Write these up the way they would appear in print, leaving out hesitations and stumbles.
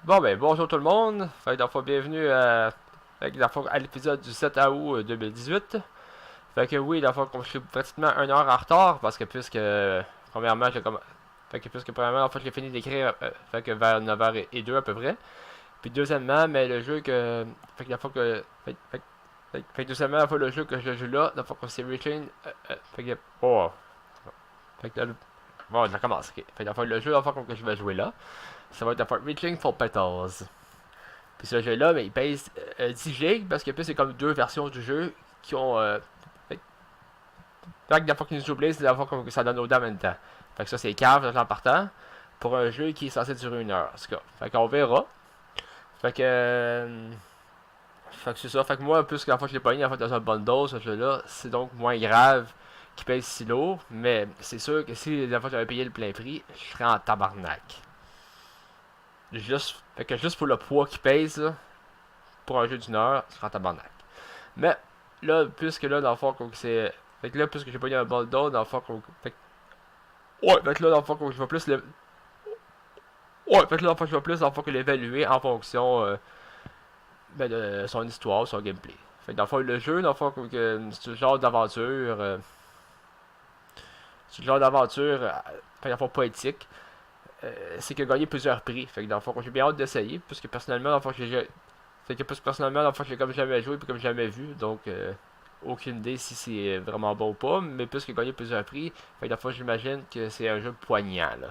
Bon ben bonjour tout le monde, fait que bienvenue à l'épisode du 7 août 2018. Fait que oui, comme je suis pratiquement 1 heure en retard parce que premièrement j'ai fini d'écrire fait que vers 9h02 à peu près. Puis deuxièmement, mais le jeu que fait que la fois que fait que deuxièmement la fois le jeu que je joue là, la fois que c'est Reaching fait que oh fait que là, bon, ça commence. Okay. Fait que la fois le jeu la fois que je vais jouer là, ça va être la fois Reaching for Petals. Puis ce jeu-là, ben, il pèse 10 gigs parce que puis c'est comme deux versions du jeu qui ont. Fait que la fois qu'ils nous oublient, c'est la fois que ça donne au en même temps. Fait que ça, c'est cave, en partant, pour un jeu qui est censé durer 1 heure. En tout cas, fait qu'on verra. Fait que. Fait que c'est ça. Fait que moi, plus que la fois que je l'ai pogné, en fait, dans un bundle, ce jeu-là, c'est donc moins grave qu'il pèse si lourd. Mais c'est sûr que si la fois que j'avais payé le plein prix, je serais en tabarnak. Juste pour le poids qu'il pèse, là, pour un jeu d'1 heure, je serais en tabarnak. Mais là, puisque là, dans le fond, c'est. Fait que là, puisque j'ai pas eu un bol d'eau, dans le fond, fait que. Ouais, fait que là, dans le fond, je vais plus le. Ouais, fait que là, dans le fond, je vais plus, dans le fond, que l'évaluer en fonction de son histoire, son gameplay. Fait que dans le fond, le jeu, dans le fond, c'est le genre d'aventure. C'est le genre d'aventure, fait dans le fond, poétique. C'est qu'il a gagné plusieurs prix. Fait que dans le fond, j'ai bien hâte d'essayer, puisque personnellement, dans le fond, personnellement, dans le fond, j'ai comme jamais joué puis comme jamais vu, donc aucune idée si c'est vraiment bon ou pas, mais puisqu'il a gagné plusieurs prix, fait que la fois j'imagine que c'est un jeu poignant là.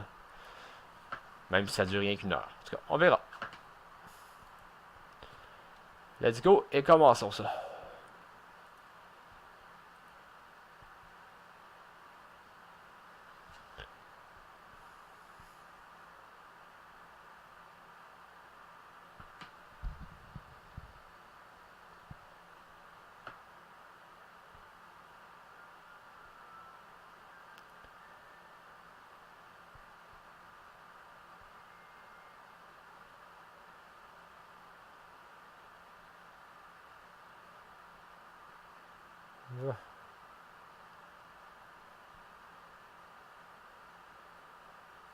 Même si ça dure rien qu'1 heure. En tout cas, on verra. Let's go et commençons ça.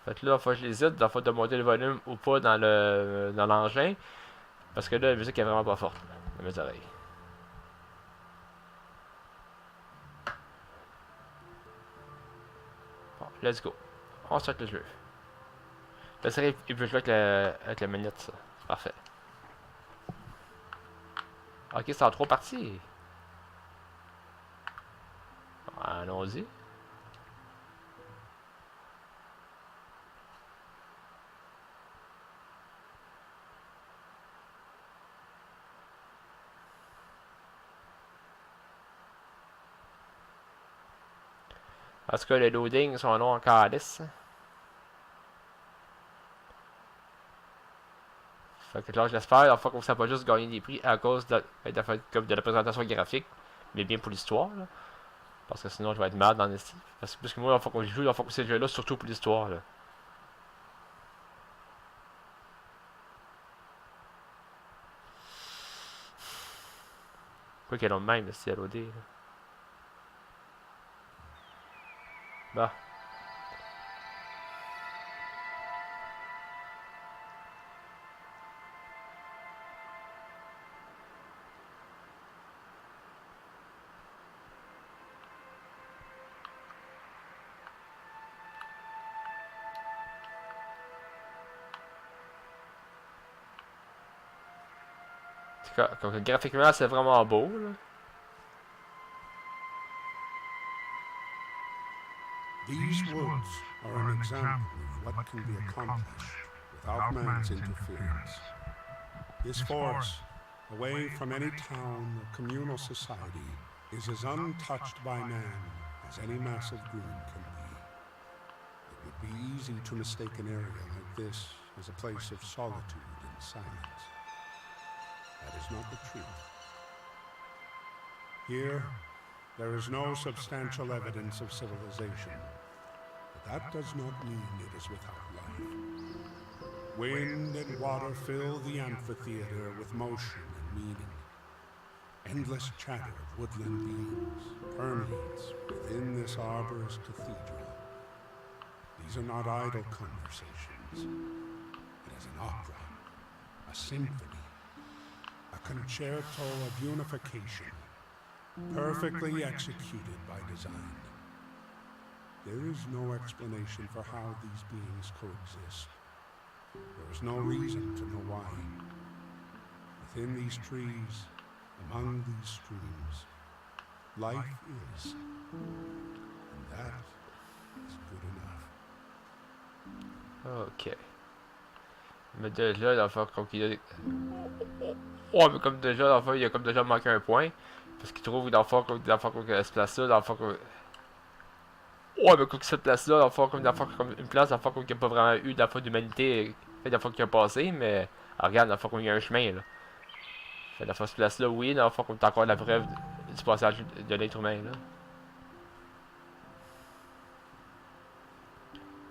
Fait que là, faut que je l'hésite, dans le de monter le volume ou pas dans l'engin. Parce que là, la musique est vraiment pas forte dans mes oreilles. Bon, let's go. On start le jeu. Là, c'est il peut jouer avec la manette, ça. Parfait. Ok, c'est en 3 parties. Allons-y. En tout cas, les loadings sont longs encore à 10. Fait que là, je l'espère, la fois qu'on ne sait pas juste gagner des prix à cause de la présentation graphique, mais bien pour l'histoire. Parce que sinon, je vais être mal dans le style. Parce que moi, la fois qu'on joue, la fois que c'est le jeu-là, surtout pour l'histoire. Quoi qu'elle a le même, c'est LOD. Là. Bah. Comme graphiquement, c'est vraiment beau. Là. These woods are an example of what can be accomplished without man's interference. This forest, away from any town or communal society, is as untouched by man as any mass of green can be. It would be easy to mistake an area like this as a place of solitude and silence. That is not the truth. Here, there is no substantial evidence of civilization, but that does not mean it is without life. Wind and water fill the amphitheater with motion and meaning. Endless chatter of woodland beings permeates within this arborous cathedral. These are not idle conversations. It is an opera, a symphony, a concerto of unification, perfectly executed by design. There is no explanation for how these beings coexist. There is no reason to know why. Within these trees, among these streams, life is, and that is good enough. Ok. Mais déjà, dans le fond, comme qu'il a... Ouais, mais comme déjà, dans le fond, il a comme déjà manqué un point. Parce qu'il trouve, dans le fond, comme cette place-là, dans le fond, comme... Ouais, mais comme cette place-là, dans le fond, comme, dans le fond, comme une place, dans le fond, comme il n'y a pas vraiment eu, dans le fond, d'humanité, dans le fond, qui a passé, mais... Alors, regarde, dans le fond, comme il y a un chemin, là. Fait, dans le fond, cette place-là, oui, dans le fond, comme t'as encore la preuve du passage de l'être humain, là.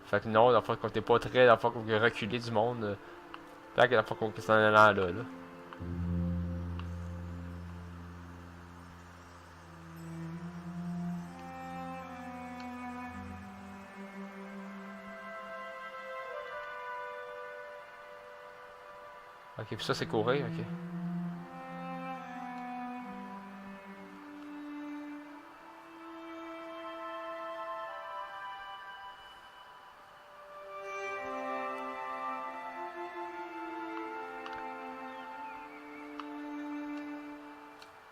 Fait que non, dans le fond, quand t'es pas très, dans le fond, comme reculé du monde, fait que dans le fond, comme c'est en allant là. Ok, puis ça c'est courir, ok.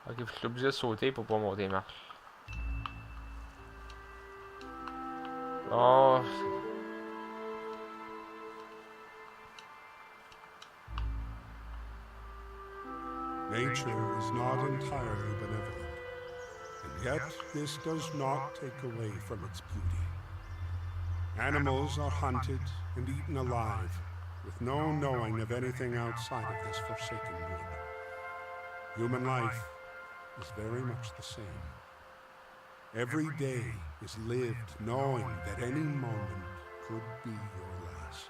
Ok, puis je suis obligé de sauter pour pouvoir monter les marches. Oh. Nature is not entirely benevolent, and yet this does not take away from its beauty. Animals are hunted and eaten alive, with no knowing of anything outside of this forsaken wood. Human life is very much the same. Every day is lived knowing that any moment could be your last.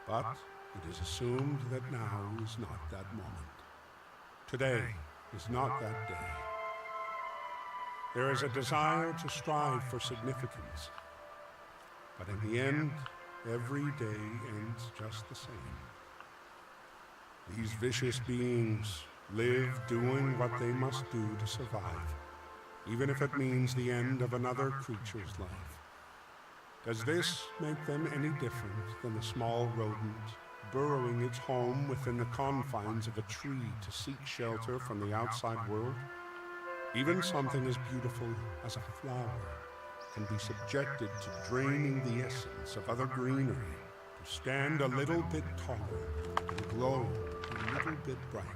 But it is assumed that now is not that moment. Today is not that day. There is a desire to strive for significance, but in the end, every day ends just the same. These vicious beings live doing what they must do to survive, even if it means the end of another creature's life. Does this make them any different than the small rodent burrowing its home within the confines of a tree to seek shelter from the outside world? Even something as beautiful as a flower can be subjected to draining the essence of other greenery to stand a little bit taller and glow a little bit brighter.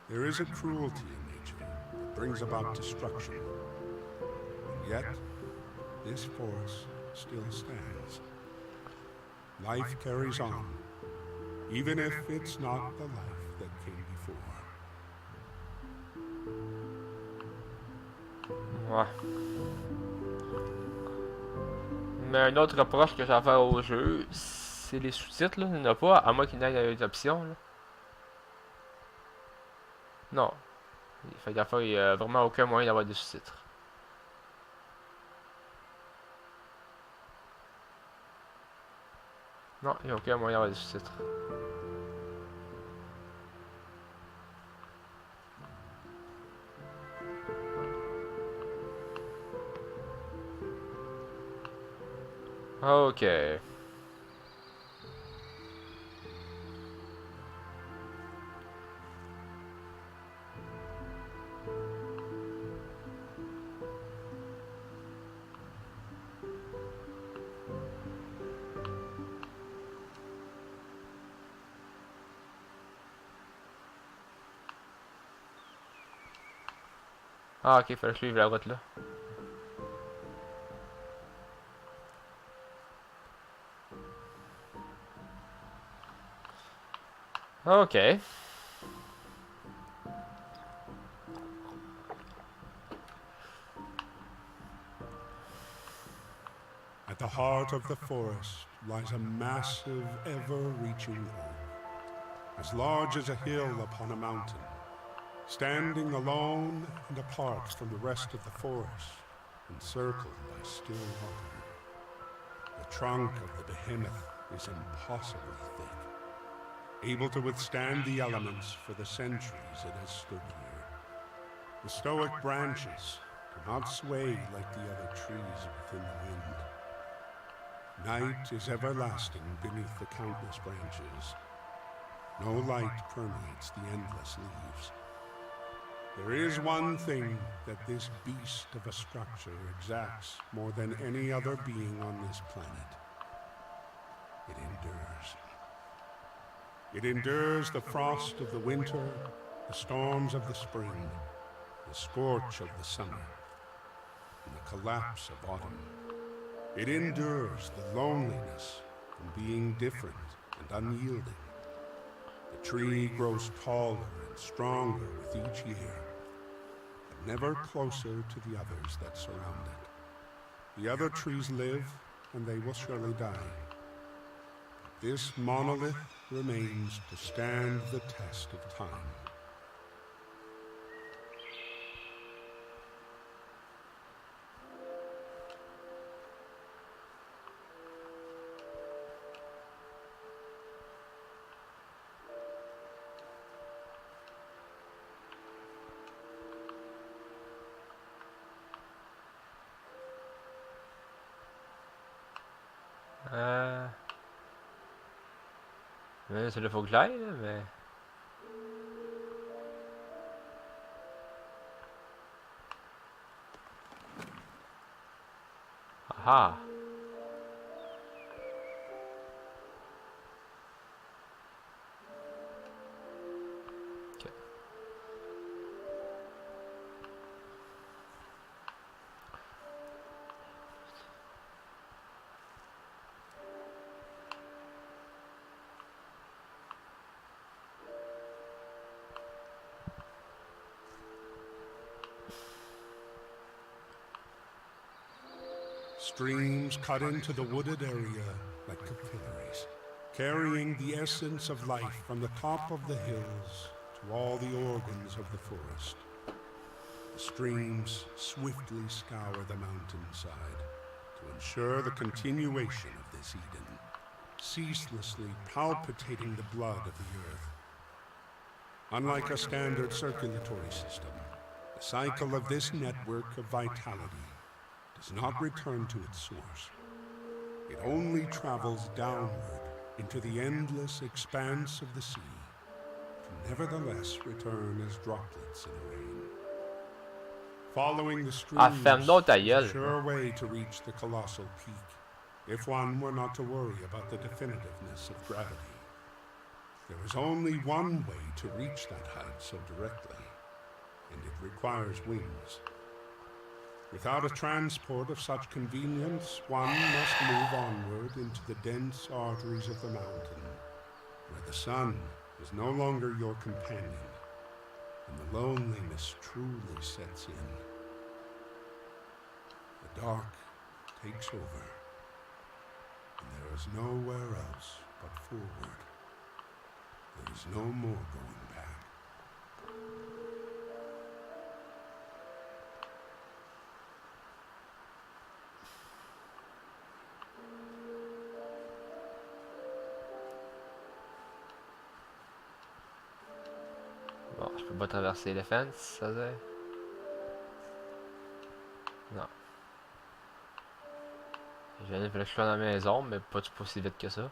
There is a cruelty in nature that brings about destruction, and yet this forest still stands. Life carries on, even if it's not the life that came before. Ouais. Mais un autre reproche que j'ai à faire au jeu, c'est les sous-titres, là. Il n'y en a pas, à moins qu'il y ait des options, là. Non. Il n'y a vraiment aucun moyen d'avoir des sous-titres. Non, il n'y a aucun moyen d'avoir des sous-titres. Ok. Ah, ok, il fallait suivre la route là. Ok. At the heart of the forest lies a massive, ever-reaching oak, as large as a hill upon a mountain, standing alone and apart from the rest of the forest, encircled by still water. The trunk of the behemoth is impossibly thick. able to withstand the elements for the centuries it has stood here. The stoic branches do not sway like the other trees within the wind. Night is everlasting beneath the countless branches. No light permeates the endless leaves. There is one thing that this beast of a structure exacts more than any other being on this planet. It endures. It endures the frost of the winter, the storms of the spring, the scorch of the summer, and the collapse of autumn. It endures the loneliness from being different and unyielding. The tree grows taller and stronger with each year, but never closer to the others that surround it. The other trees live, and they will surely die. But this monolith remains to stand the test of time. Mais c'est là faut que j'aille, là, mais... Ah! Ok. Streams cut into the wooded area like capillaries, carrying the essence of life from the top of the hills to all the organs of the forest. The streams swiftly scour the mountainside to ensure the continuation of this Eden, ceaselessly palpitating the blood of the earth. Unlike a standard circulatory system, the cycle of this network of vitality does not return to its source. It only travels downward into the endless expanse of the sea, to nevertheless return as droplets in the rain. Following the streams ferme donc ta is a gueule. sure way to reach the colossal peak, if one were not to worry about the definitiveness of gravity. There is only one way to reach that height so directly, and it requires wings. Without a transport of such convenience, one must move onward into the dense arteries of the mountain, where the sun is no longer your companion, and the loneliness truly sets in. The dark takes over, and there is nowhere else but forward. There is no more going back. Bon, je peux pas traverser les fences, ça veut dire? Non. J'allais faire le choix dans la maison, mais pas si vite que ça.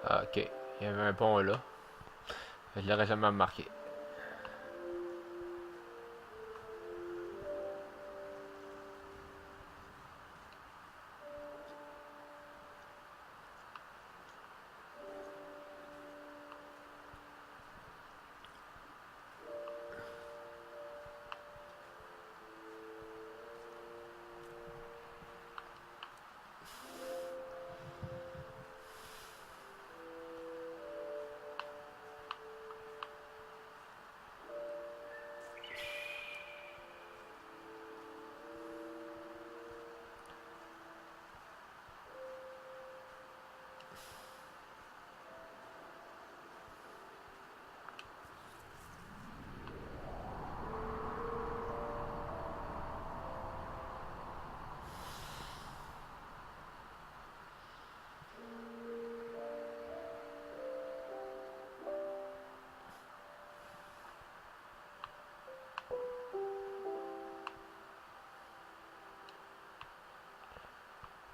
Ah, ok. Il y avait un pont là. Je l'aurais jamais remarqué.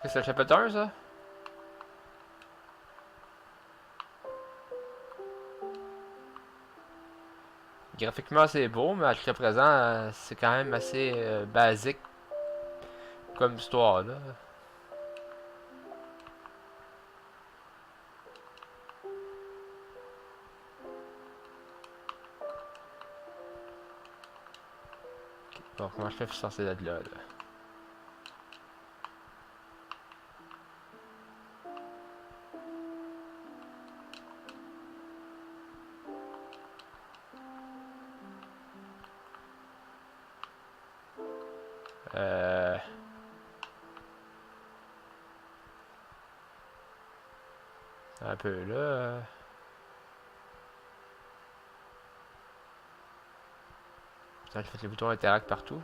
que c'est le chapitre 1, ça? Graphiquement, c'est beau, mais jusqu'à présent, c'est quand même assez basique comme histoire, là. Bon, comment je fais pour sortir de là, là? Un peu là. Putain, j'ai fait les boutons interact partout.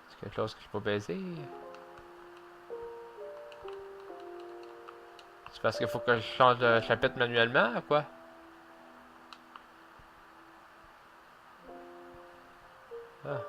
C'est quelque chose que je peux baiser. C'est parce qu'il faut que je change de chapitre manuellement, ou quoi? Ah.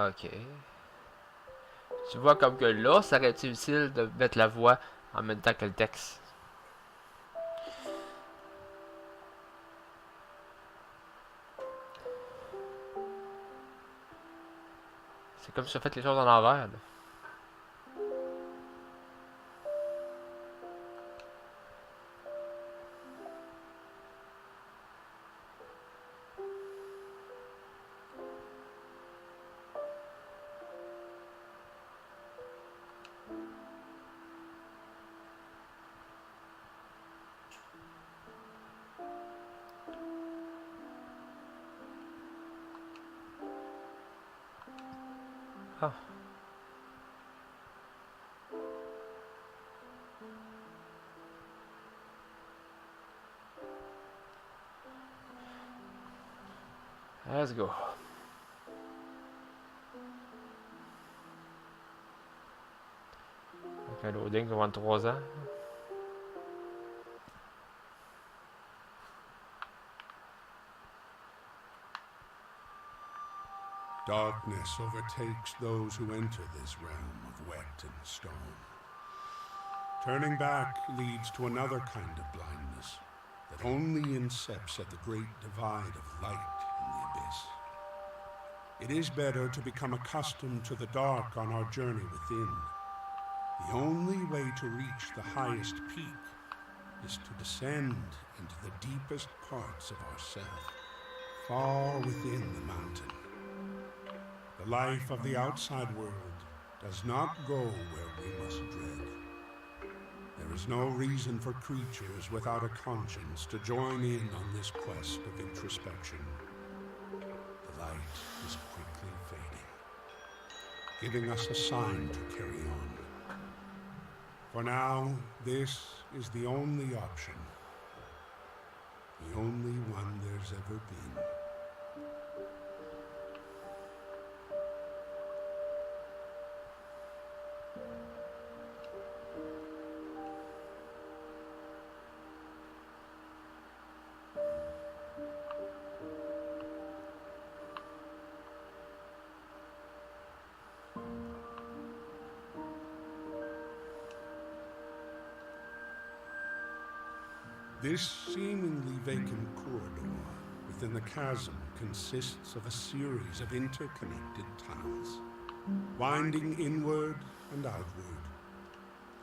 Ok. Tu vois comme que là, ça aurait été utile de mettre la voix en même temps que le texte. C'est comme si j'ai fait les choses en envers, là. Ah. Let's go. Donc un loading de 23 ans. Darkness overtakes those who enter this realm of wet and stone. Turning back leads to another kind of blindness that only incepts at the great divide of light in the abyss. It is better to become accustomed to the dark on our journey within. The only way to reach the highest peak is to descend into the deepest parts of ourselves, far within the mountain. The life of the outside world does not go where we must dread. There is no reason for creatures without a conscience to join in on this quest of introspection. The light is quickly fading, giving us a sign to carry on. For now, this is the only option, the only one there's ever been. This seemingly vacant corridor, with within the chasm consists of a series of interconnected tunnels, winding inward and outward.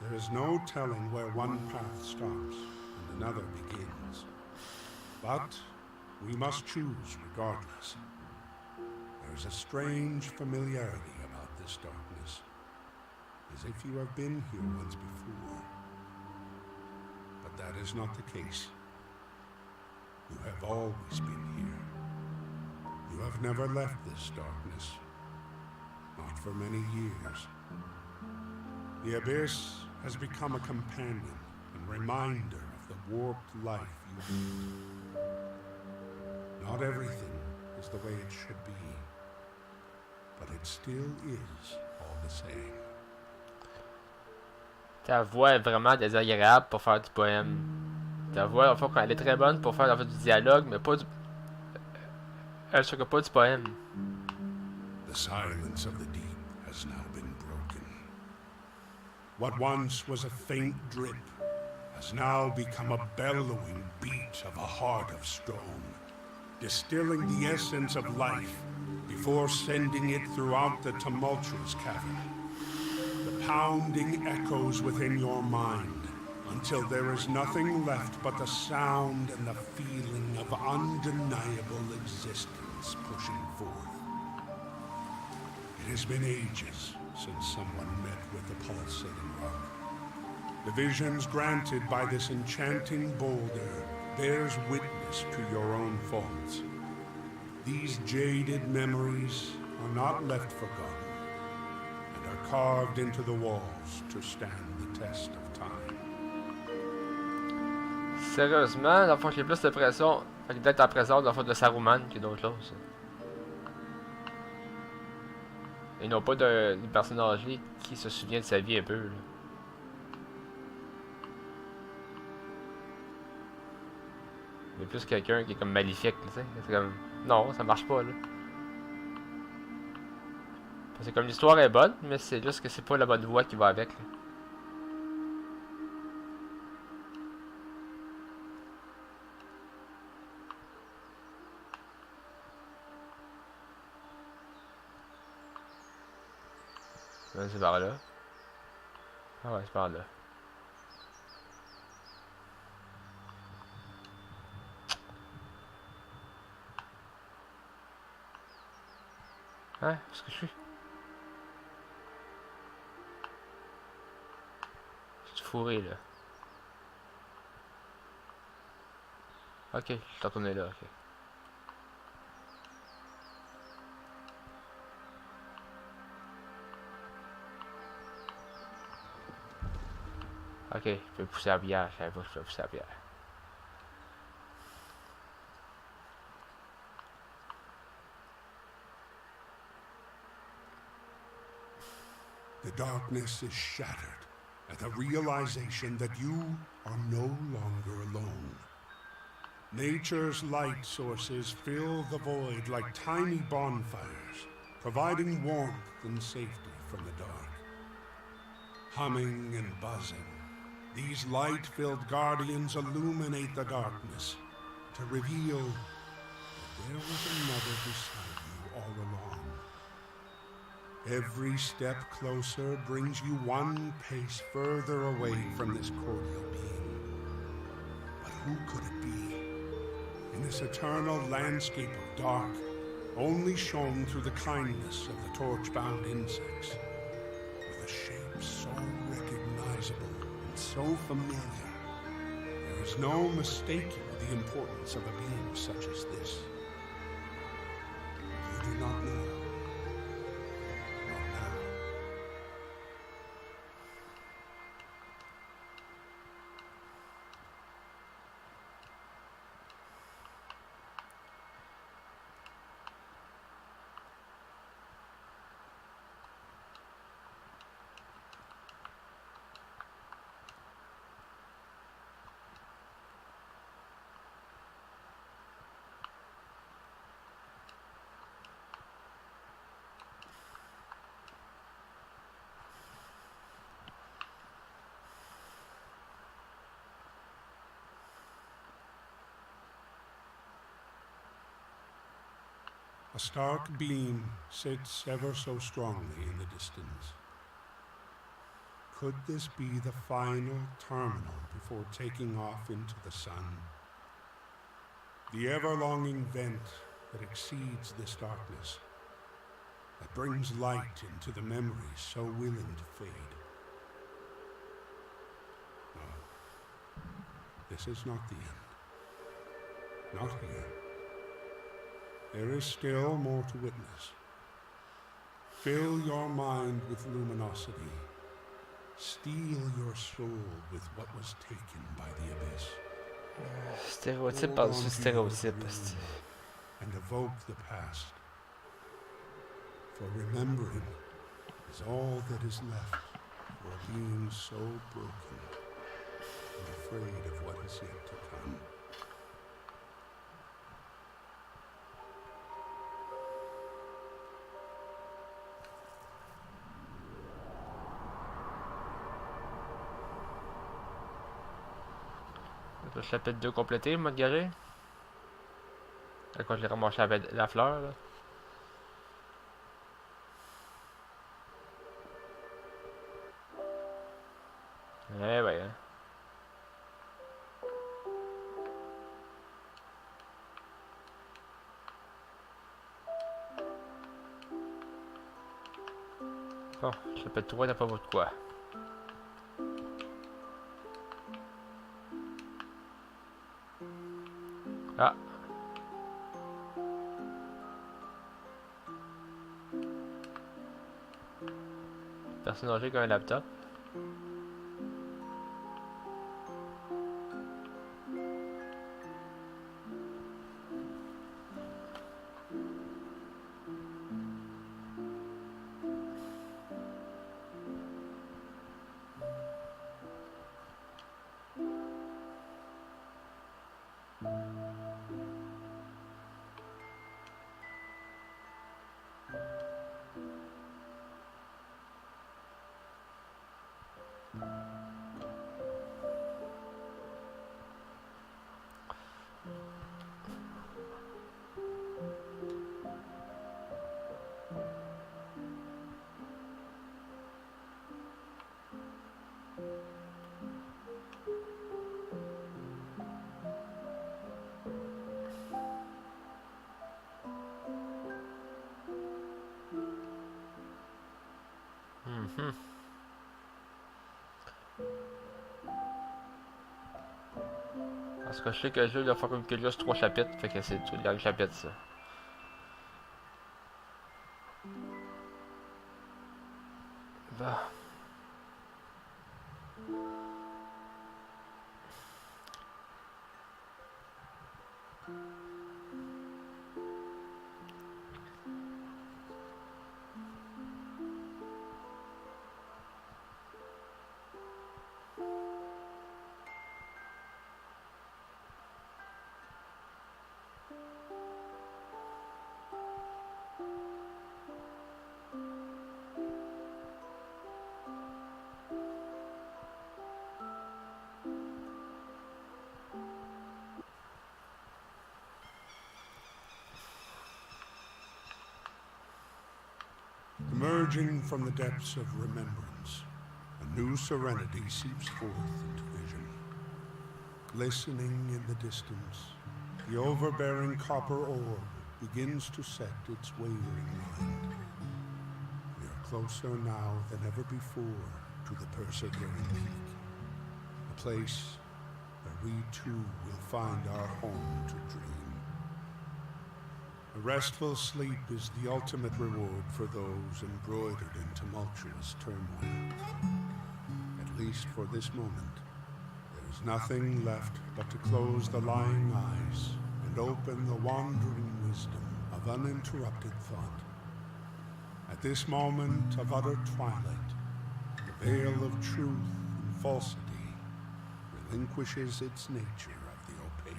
There is no telling where one path stops and another begins. But we must choose regardless. There is a strange familiarity about this darkness, as if you have been here once before. But that is not the case. You have always been here. You have never left this darkness, not for many years. The abyss has become a companion and reminder of the warped life you lead. Not everything is the way it should be, but it still is all the same. Ta voix est vraiment désagréable pour faire du poème. Ta voix, en fait, elle est très bonne pour faire en fait, du dialogue, mais pas du... Elle ne pas du poème. The silence of the deep has now been broken. What once was a faint drip has now become a bellowing beat of a heart of stone, distilling the essence of life before sending it throughout the tumultuous cavern. The pounding echoes within your mind until there is nothing left but the sound and the feeling of undeniable existence pushing forth. It has been ages since someone met with the pulsating rock. The visions granted by this enchanting boulder bears witness to your own faults. These jaded memories are not left forgotten and are carved into the walls to stand the test of time. Sérieusement, dans le fond, j'ai plus l'impression d'être en présence dans le fond, de Saruman que d'autres choses. Et non pas d'un personnage qui se souvient de sa vie un peu. Là. Mais plus quelqu'un qui est comme maléfique, tu sais. C'est comme... Non, ça marche pas, là. Parce que comme l'histoire est bonne, mais c'est juste que c'est pas la bonne voix qui va avec, là. Ouais, c'est par là. Ah ouais, c'est par là. Hein? Où est-ce que je suis? Je suis fourré là. Ok, je suis retourné là, ok. Ok, je peux pousser la bière, je savais pas que je peux pousser la bière. The darkness is shattered at the realization that you are no longer alone. Nature's light sources fill the void like tiny bonfires, providing warmth and safety from the dark. Humming and buzzing, these light-filled guardians illuminate the darkness to reveal that there was another beside you all along. Every step closer brings you one pace further away from this cordial being. But who could it be? In this eternal landscape of dark, only shown through the kindness of the torch-bound insects, with a shape so recognizable and so familiar, there is no mistaking the importance of a being such as this. You do not know. A stark beam sits ever so strongly in the distance. Could this be the final terminal before taking off into the sun? The ever-longing vent that exceeds this darkness, that brings light into the memories so willing to fade. No, this is not the end. Not here. There is still more to witness. Fill your mind with luminosity. Steal your soul with what was taken by the abyss. Stéréotype par-dessus stéréotype. And evoke the past. For remembering is all that is left for a being so broken and afraid of what is yet to come. Le chapitre 2 complété, mode garé. À quoi je l'ai ramassé avec la fleur, là. Eh ouais, hein. Bon, chapitre 3 n'a pas votre quoi. Ah. Personne âgée qui a un laptop. Parce que je sais que le jeu il va faire comme que juste 3 chapitres, fait que c'est tout le dernier chapitre ça. Bah. Emerging from the depths of remembrance, a new serenity seeps forth into vision. Listening in the distance, the overbearing copper orb begins to set its wavering mind. We are closer now than ever before to the persevering peak, a place where we too will find our home to dream. A restful sleep is the ultimate reward for those embroidered in tumultuous turmoil. At least for this moment, there is nothing left but to close the lying eyes and open the wandering wisdom of uninterrupted thought. At this moment of utter twilight, the veil of truth and falsity relinquishes its nature of the opaque.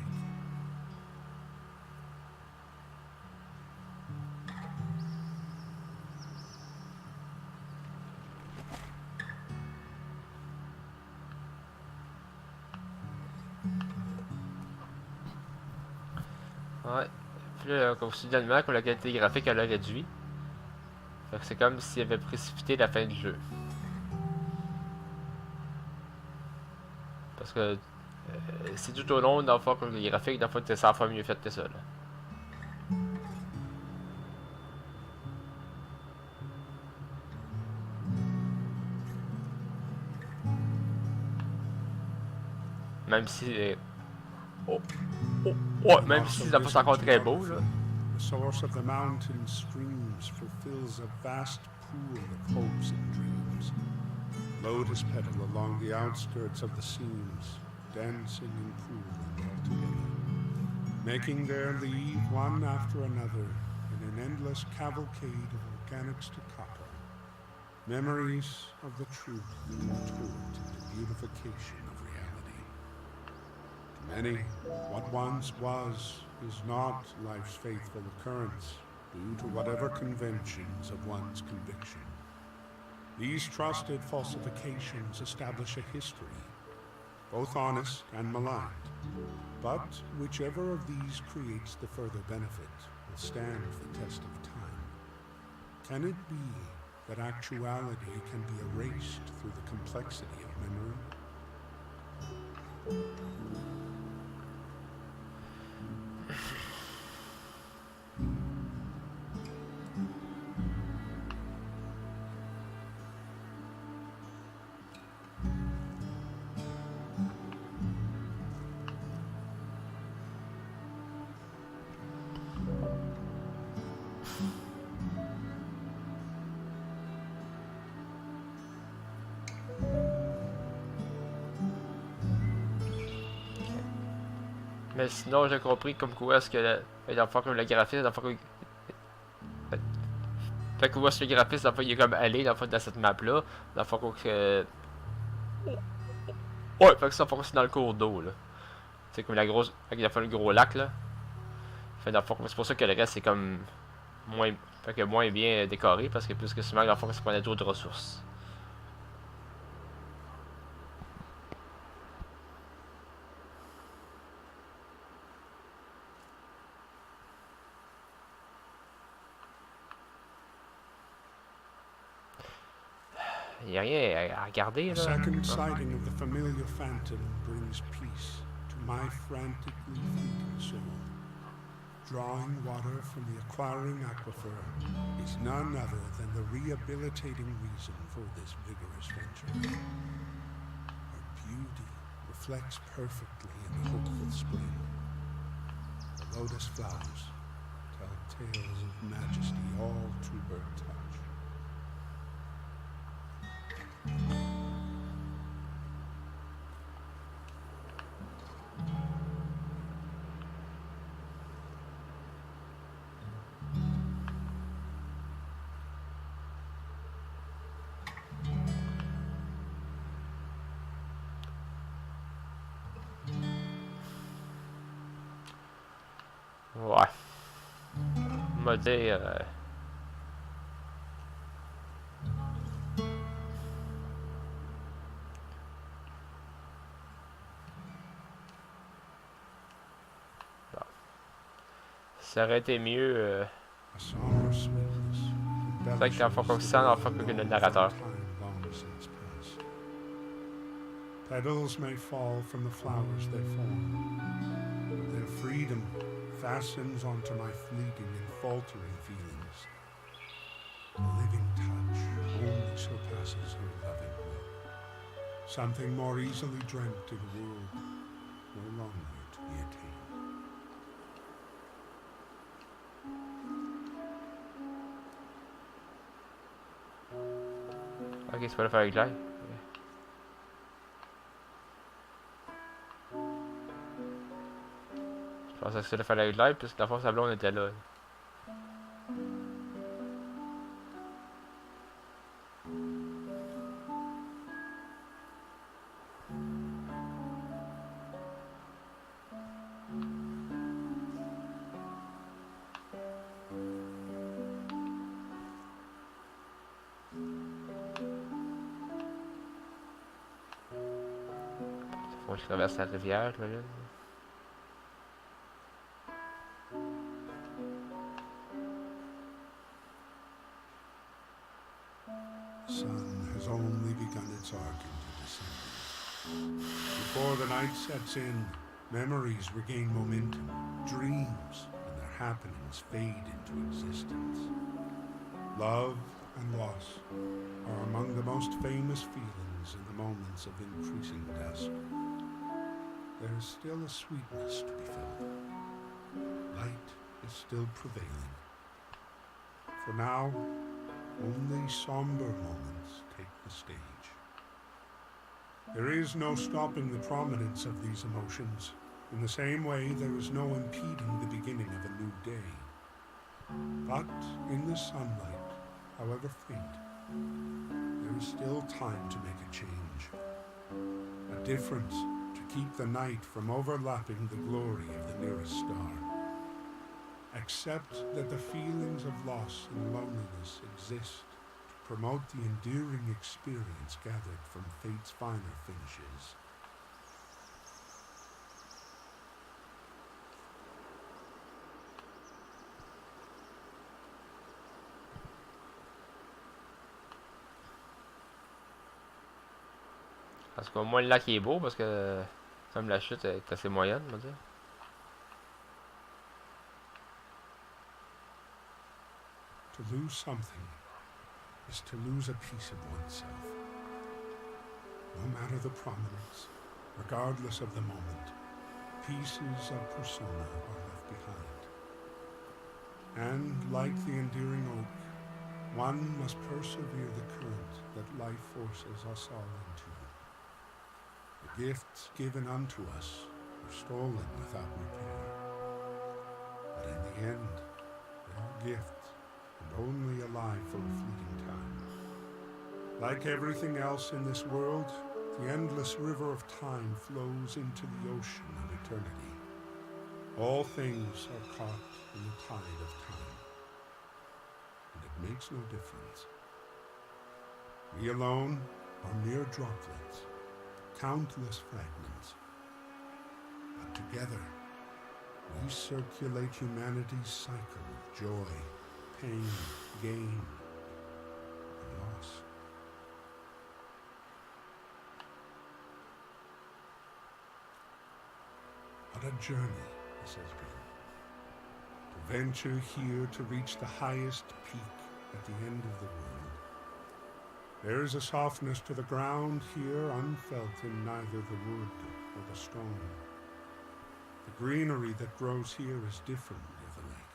Ouais. Puis là, comme soudainement, comme la qualité graphique elle a réduit. Fait que c'est comme s'il avait précipité la fin du jeu. Parce que c'est tout au long, dans le fond, que les graphiques, dans le fond, étaient 100 fois mieux fait que ça. Là. Même si. Oh, oh, oh, même si la c'est encore très beau. Là. The source of the mountain streams fulfills a vast pool of hopes and dreams. Lotus petal along the outskirts of the seams, dancing and pooling all together, making their leave one after another in an endless cavalcade of organics to copper. Memories of the truth contort in the beautification of reality. To many, what once was is not life's faithful occurrence, due to whatever conventions of one's conviction. These trusted falsifications establish a history, both honest and maligned, but whichever of these creates the further benefit will stand the test of time. Can it be that actuality can be erased through the complexity of memory? Mais sinon, j'ai compris comme quoi est-ce que dans le fond, comme le graphisme, dans le fond, fait que où est-ce que le graphisme, dans le fond, il est comme allé dans cette map-là. Dans le fond, que. Ouais, fait que ça, c'est dans le cours d'eau, là. C'est comme la grosse. Fait qu'il a fait le gros lac, là. Fait dans le fond, c'est pour ça que le reste, c'est comme. Moins. Fait que moins bien décoré, parce que plus que souvent, dans le fond, c'est qu'on a d'autres ressources. Il n'y a rien à regarder, là. A second sighting of the familiar phantom brings peace to my frantically fleeting soul. Drawing water from the acquiring aquifer is none other than the rehabilitating reason for this vigorous venture. Her beauty reflects perfectly in the hopeful spring. The lotus flowers tell tales of majesty all to her touch. Ouais. On va dire. Ça aurait été mieux. C'est vrai que dans le fond, comme ça, dans le fond, que le narrateur. Petals may fall from the flowers they form, but their freedom fastens onto my fleeting and faltering feelings. A living touch only surpasses her loving will. Something more easily dreamt in a world no longer to be attained. Ok, c'est pas le faire avec l'ail. Je pensais que c'était le faire avec l'ail, puisque la fois sa blonde était là. Faut que je traverse la rivière, là. sun has only begun its arc into descending. Before the night sets in, memories regain momentum, dreams and their happenings fade into existence. Love and loss are among the most famous feelings in the moments of increasing dusk. There is still a sweetness to be felt. Light is still prevailing. For now, only somber moments take the stage. There is no stopping the prominence of these emotions. In the same way, there is no impeding the beginning of a new day. But in the sunlight, however faint, there is still time to make a change. A difference to keep the night from overlapping the glory of the nearest star. Accept that the feelings of loss and loneliness exist to promote the endearing experience gathered from fate's finer finishes. Parce qu'au moins le lac est beau, parce que comme la chute est assez moyenne, on va dire. To lose something is to lose a piece of oneself. No matter the prominence, regardless of the moment, pieces of persona are left behind. And like the endearing oak, one must persevere the current that life forces us all into. The gifts given unto us were stolen without repair. But in the end, they are gifts, and only alive for a fleeting time. Like everything else in this world, the endless river of time flows into the ocean of eternity. All things are caught in the tide of time, and it makes no difference. We alone are mere droplets, countless fragments, but together we circulate humanity's cycle of joy, pain, gain, and loss. What a journey this has been. To venture here to reach the highest peak at the end of the world. There is a softness to the ground here unfelt in neither the wood or the stone. The greenery that grows here is different near the lake.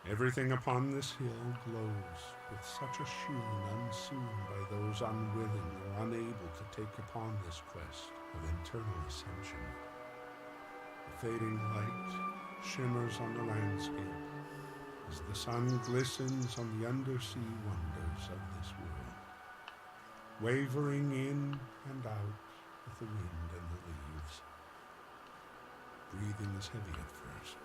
Everything upon this hill glows with such a sheen unseen by those unwilling or unable to take upon this quest of internal ascension. The fading light shimmers on the landscape as the sun glistens on the undersea wonders of this world, wavering in and out with the wind and the leaves. Breathing is heavy at first,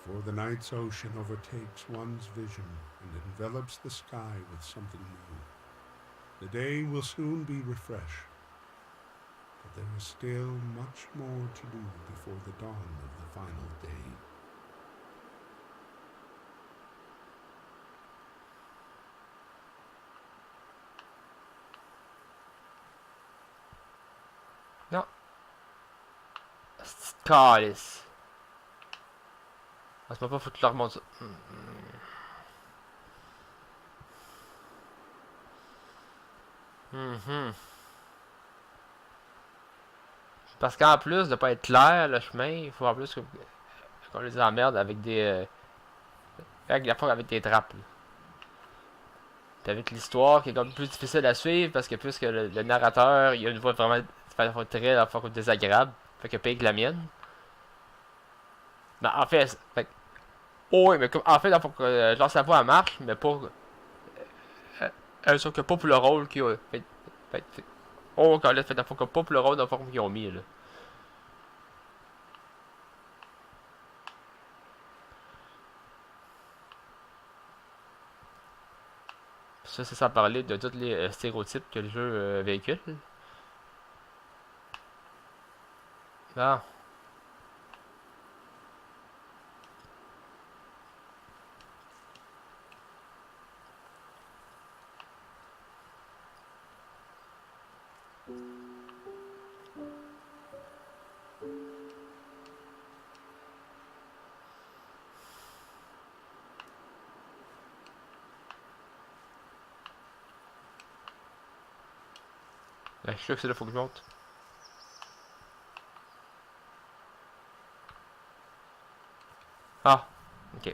before the night's ocean overtakes one's vision and envelops the sky with something new. The day will soon be refreshed, but there is still much more to do before the dawn of the final day. Non. C'est calice. Ah, c'est pas foutre leur monde ça. Parce qu'en plus de pas être clair le chemin, il faut en plus qu'on les emmerde avec des avec des trappes. Là. Puis avec l'histoire qui est comme plus difficile à suivre parce que plus que le narrateur, il a une voix vraiment très désagréable, fait que pire que la mienne. Mais en fait, oh oui, mais comme, en fait, genre sa voix elle marche, mais pas sauf que pas pour le rôle qu'il a fait, oh quand là fait pas pour le rôle qu'ils ont mis là. Ça, c'est sans parler de tous les stéréotypes que le jeu véhicule. Bon. Je suis sûr que c'est là qu'il faut que je monte. Ah, ok.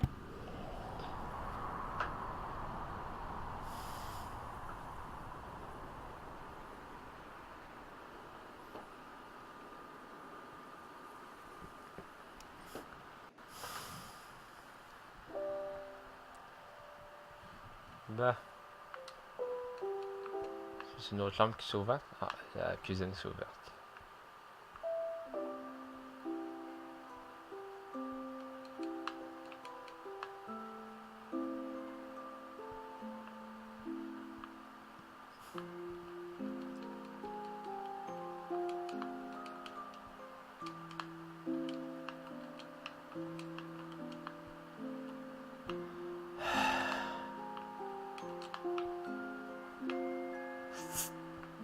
Bah. C'est une autre lampe qui s'est ouverte. Ah, la cuisine s'est ouverte.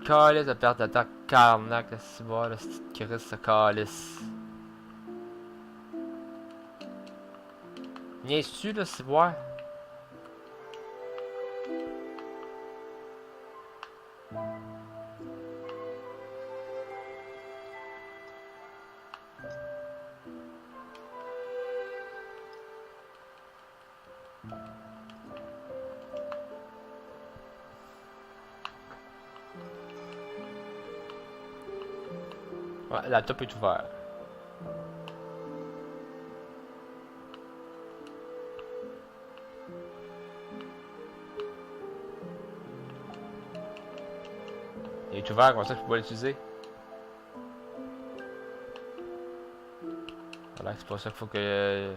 Calice de perte de temps, carnac, là, si bon, là, c'est Christ, ce calice. Niaises-tu, là, si bon? Ouais, la top est ouverte. Il est ouvert, comme ça je peux pas l'utiliser. Voilà, c'est pour ça qu'il faut que...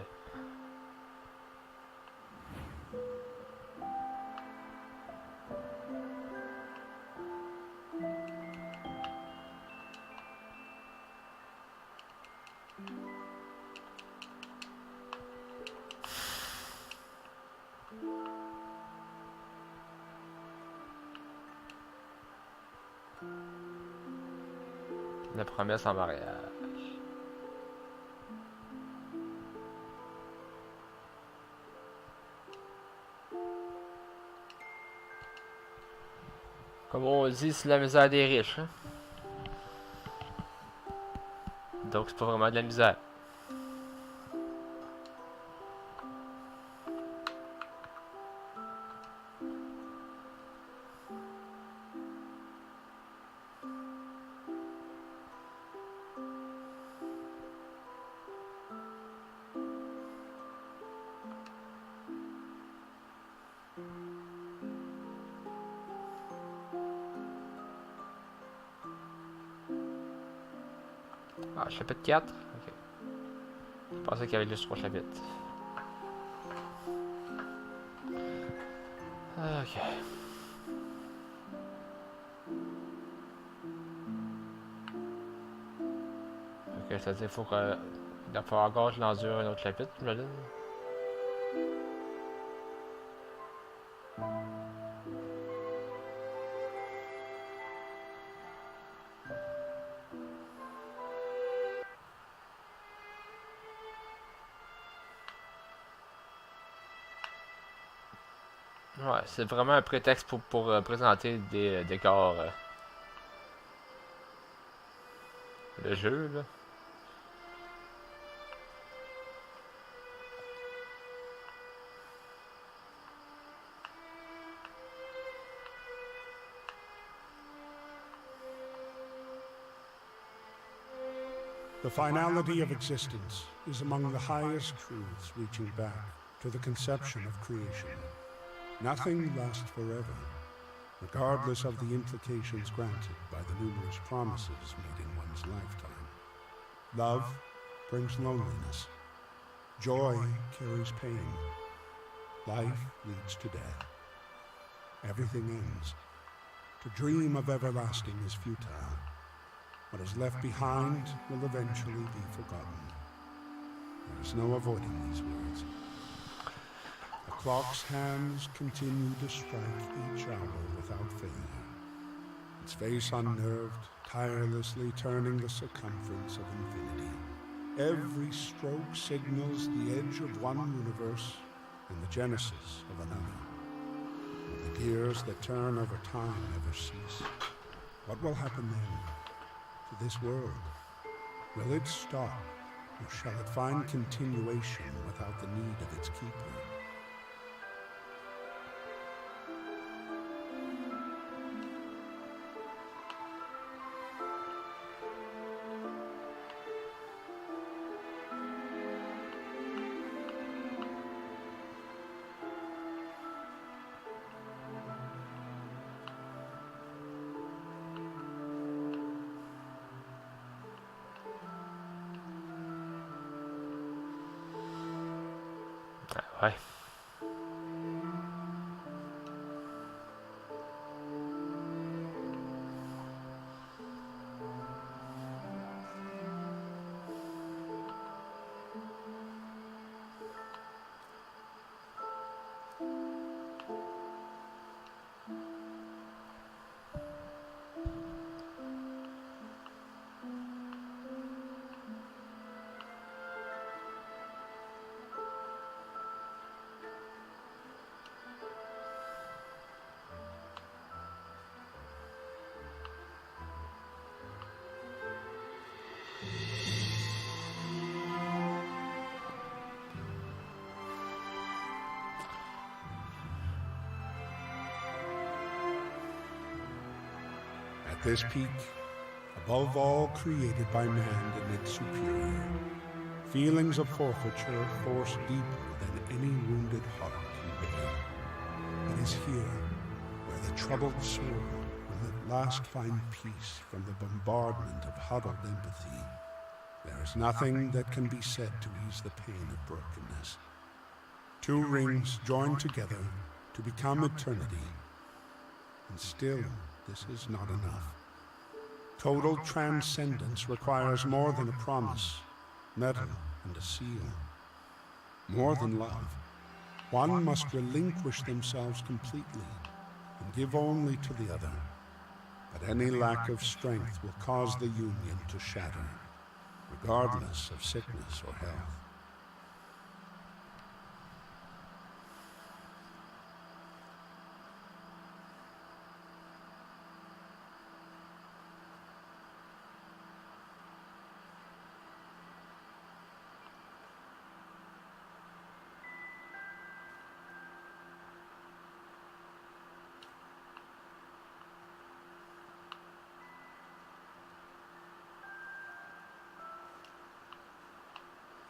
La promesse en mariage. Comme on dit, c'est la misère des riches. Hein? Donc c'est pas vraiment de la misère. Ah, chapitre 4? Ok. Je pensais qu'il y avait juste 3 chapitres. Ok. Ok, ça veut dire qu'il faut que... Il va falloir encore que je l'endure un autre chapitre, j'imagine. Ouais, c'est vraiment un prétexte pour présenter des décors. Le jeu, là. The finality of existence is among the highest truths reaching back to the conception of creation. Nothing lasts forever, regardless of the implications granted by the numerous promises made in one's lifetime. Love brings loneliness. Joy carries pain. Life leads to death. Everything ends. To dream of everlasting is futile. What is left behind will eventually be forgotten. There is no avoiding these words. The clock's hands continue to strike each hour without failure. Its face unnerved, tirelessly turning the circumference of infinity. Every stroke signals the edge of one universe and the genesis of another. And the gears that turn over time never cease. What will happen then to this world? Will it stop, or shall it find continuation without the need of its keeper? Ouais. At this peak, above all created by man and its superior, feelings of forfeiture force deeper than any wounded heart can bear. It is here where the troubled soul will at last find peace from the bombardment of huddled empathy. There is nothing that can be said to ease the pain of brokenness. Two rings joined together to become eternity. And still, this is not enough. Total transcendence requires more than a promise, metal, and a seal. More than love. One must relinquish themselves completely and give only to the other. But any lack of strength will cause the union to shatter, regardless of sickness or health.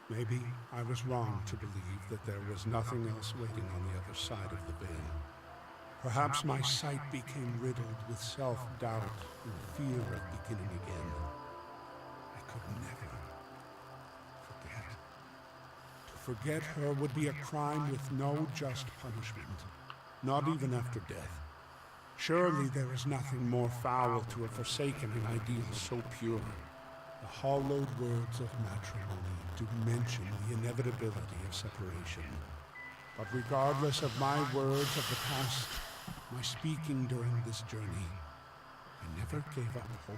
Maybe I was wrong to believe that there was nothing else waiting on the other side of the veil. Perhaps my sight became riddled with self-doubt and fear of beginning again. I could never forget. To forget her would be a crime with no just punishment, not even after death. Surely there is nothing more foul to have forsaken an ideal so pure. The hollowed words of matrimony do mention the inevitability of separation. But regardless of my words of the past, my speaking during this journey, I never gave up hope.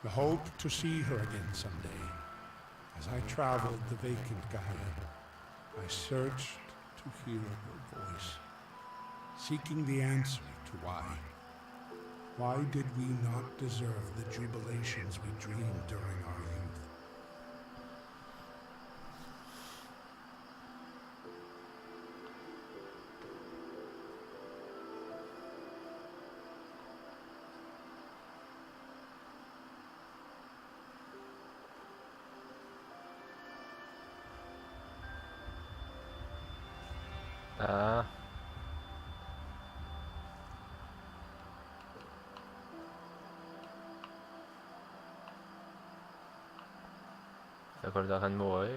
The hope to see her again someday. As I traveled the vacant Gaia, I searched to hear her voice, seeking the answer to why. Why did we not deserve the jubilations we dreamed during our youth? Ah. Fait qu'on est en train de mourir.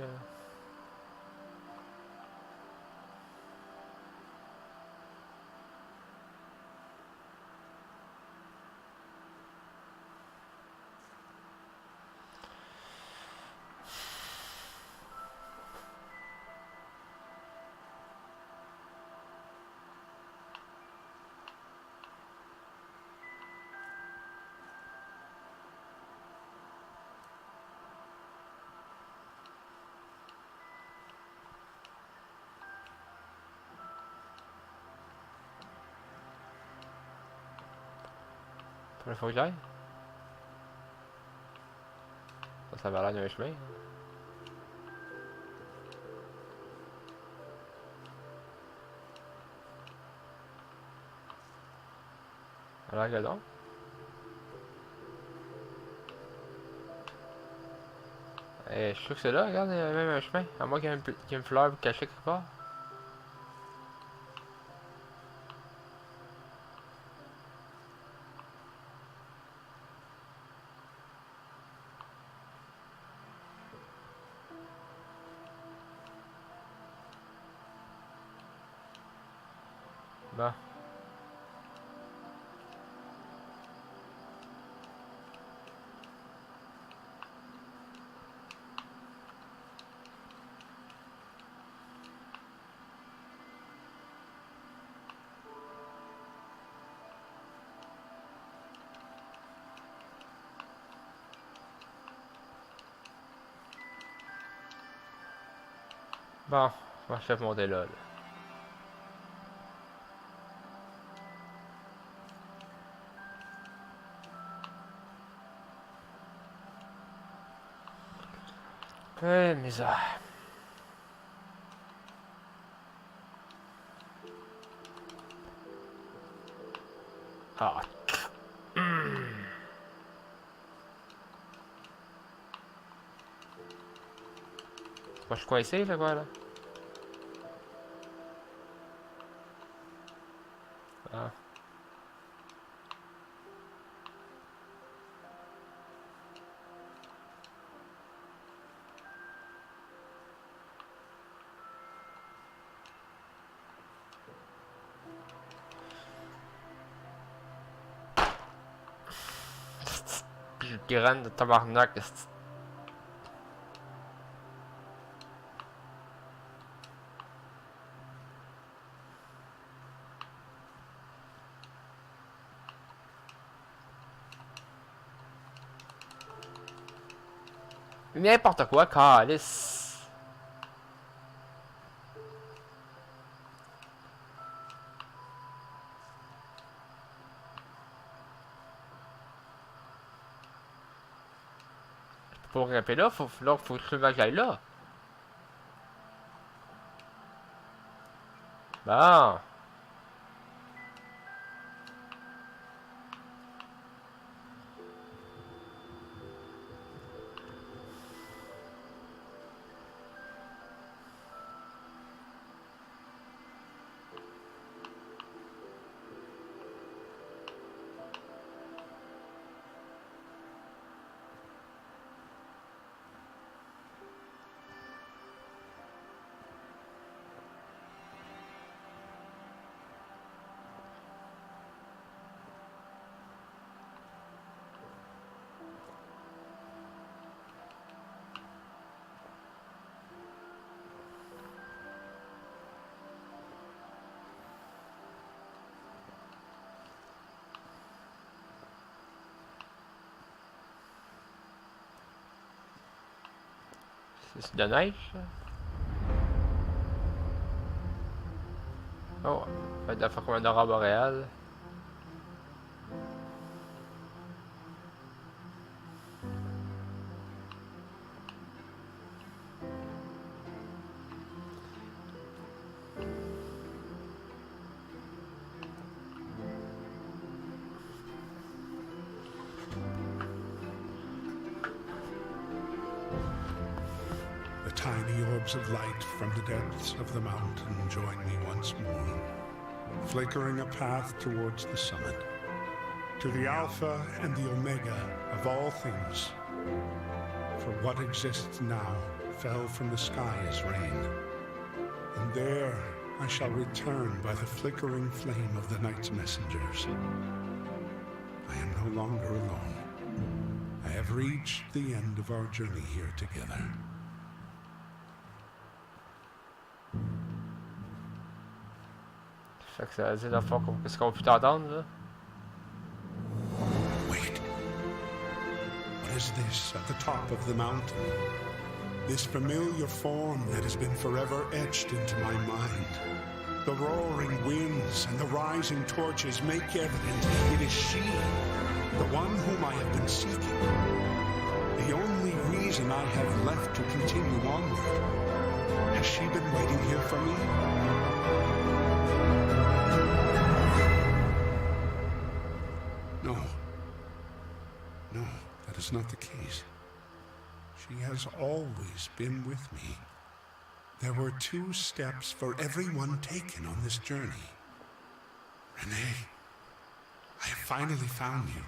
Il faut que j'aille. Ça va l'air d'un chemin. Alors que donc. Je suis sûr que c'est là, regarde, il y a même un chemin. À moins qu'il y ait une fleur cachée quelque part. Bon. Bon, moi je vais monter là. Misère. Ah. Moi je suis coincé, fait quoi là? Ah. Graine de tabarnak. N'importe quoi, calice. Pour grimper là, faut que j'aille là. Bon. C'est de neige. Oh, ça doit faire comme un aurore boréale. Tiny orbs of light from the depths of the mountain join me once more, flickering a path towards the summit, to the Alpha and the Omega of all things. For what exists now fell from the sky as rain, and there I shall return by the flickering flame of the night's messengers. I am no longer alone. I have reached the end of our journey here together. Fait que ça veut dire la fois qu'est-ce qu'on peut t'entendre là? Wait. What is this at the top of the mountain? This familiar form that has been forever etched into my mind. The roaring winds and the rising torches make evident it is she. the one whom I have been seeking, the only reason I have left to continue onward. Has she been waiting here for me? No. No, that is not the case. She has always been with me. There were 2 steps for every one taken on this journey. Renee, I have finally found you.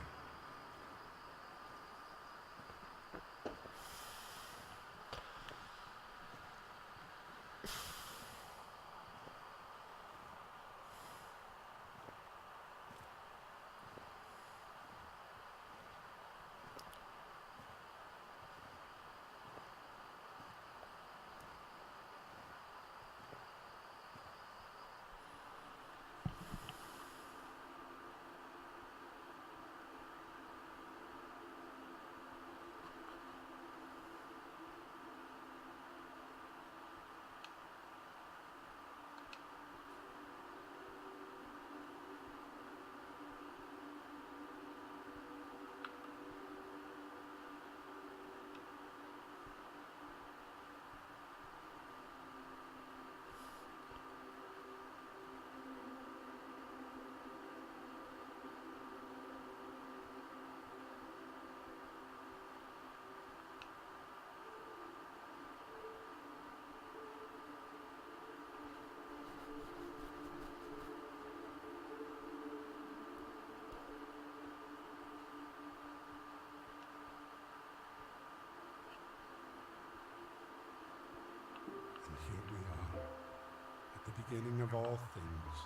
Beginning of all things,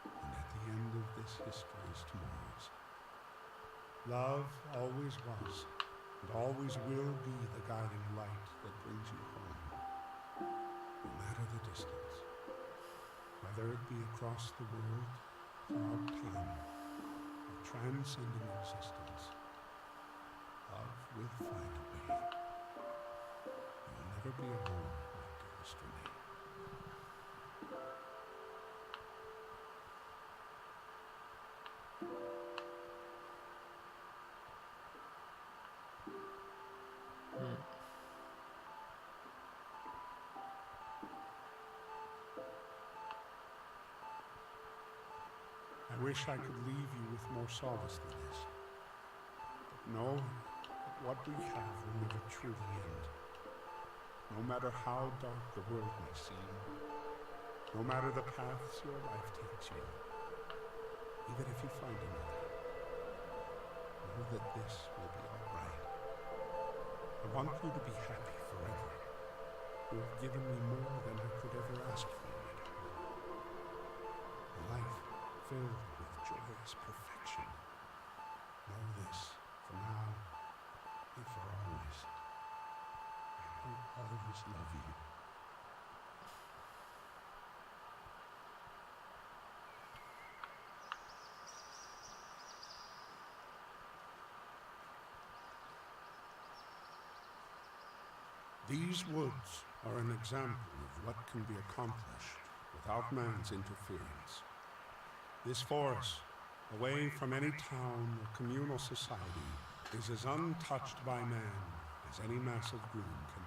and at the end of this history is tomorrow's. Love always was, and always will be the guiding light that brings you home, no matter the distance. Whether it be across the world, throughout time, or transcending existence, love will find a way. You'll never be alone, my dearest Renee. I wish I could leave you with more solace than this. But know that what we have will never truly end. No matter how dark the world may seem, no matter the paths your life takes you, even if you find another, know that this will be all right. I want you to be happy forever. You have given me more than I could ever ask for, my darling. A life filled with joyous perfection. Know this for now and for always. I will always love you. These woods are an example of what can be accomplished without man's interference. This forest, away from any town or communal society, is as untouched by man as any mass of green can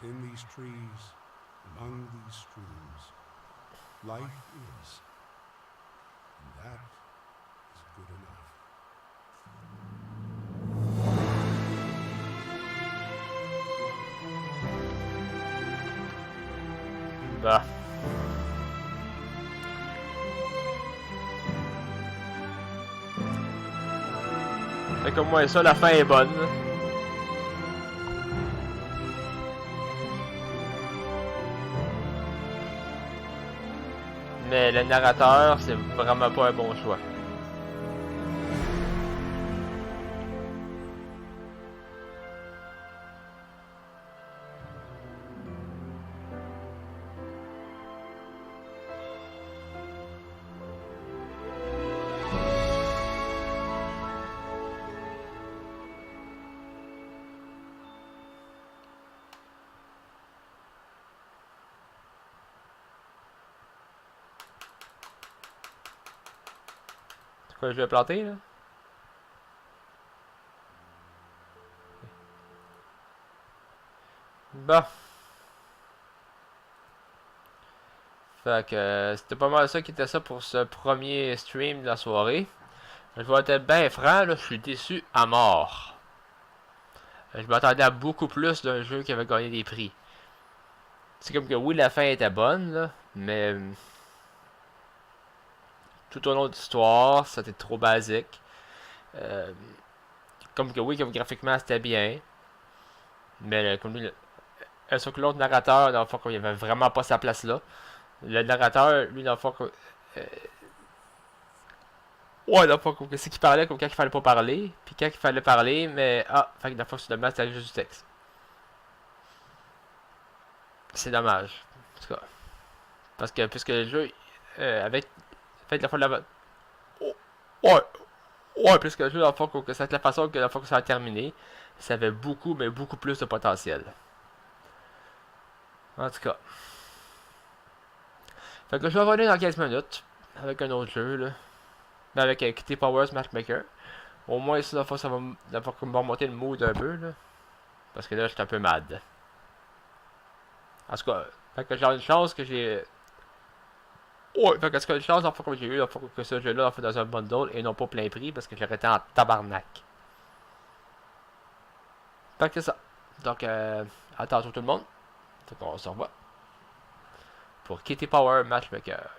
be. Within these trees, among these streams, life is, and that is good enough. Bah. Fait que moi ça, la fin est bonne. Mais le narrateur, c'est vraiment pas un bon choix. Quoi, je vais planter, là? Bon. Fait que c'était pas mal ça qui était ça pour ce premier stream de la soirée. Je vais être bien franc, là, je suis déçu à mort. Je m'attendais à beaucoup plus d'un jeu qui avait gagné des prix. C'est comme que oui, la fin était bonne, là, mais tout au long de l'histoire, c'était trop basique. Euh, comme que oui, comme graphiquement c'était bien, mais comme lui, sauf que l'autre narrateur, dans le fond, il avait vraiment pas sa place là. Le narrateur, lui, dans le fond, ouais, dans le fond, c'est qu'il parlait comme quand il fallait pas parler, puis quand il fallait parler, mais fait que dans le fond, finalement, c'était juste du texte. C'est dommage. En tout cas. Parce que, puisque le jeu, avec. Fait la fois de la. Oh, ouais, ouais, puisque le jeu, dans le fond, que c'est la façon que la fois que ça a terminé, ça avait beaucoup, mais beaucoup plus de potentiel. En tout cas. Fait que je vais revenir dans 15 minutes avec un autre jeu, là. Mais avec Kitty Powers Matchmaker. Au moins, ça, ça va me remonter le mood un peu, là. Parce que là, je suis un peu mad. En tout cas, fait que j'ai une chance que j'ai. Ouais, fait que c'est une chance, en fait, que j'ai eu, que ce jeu-là, en fait, dans un bundle et non pas plein prix, parce que j'aurais été en tabarnak. Fait que c'est ça. Donc, à tantôt tout le monde. Fait qu'on se revoit pour Kitty Power Matchmakers.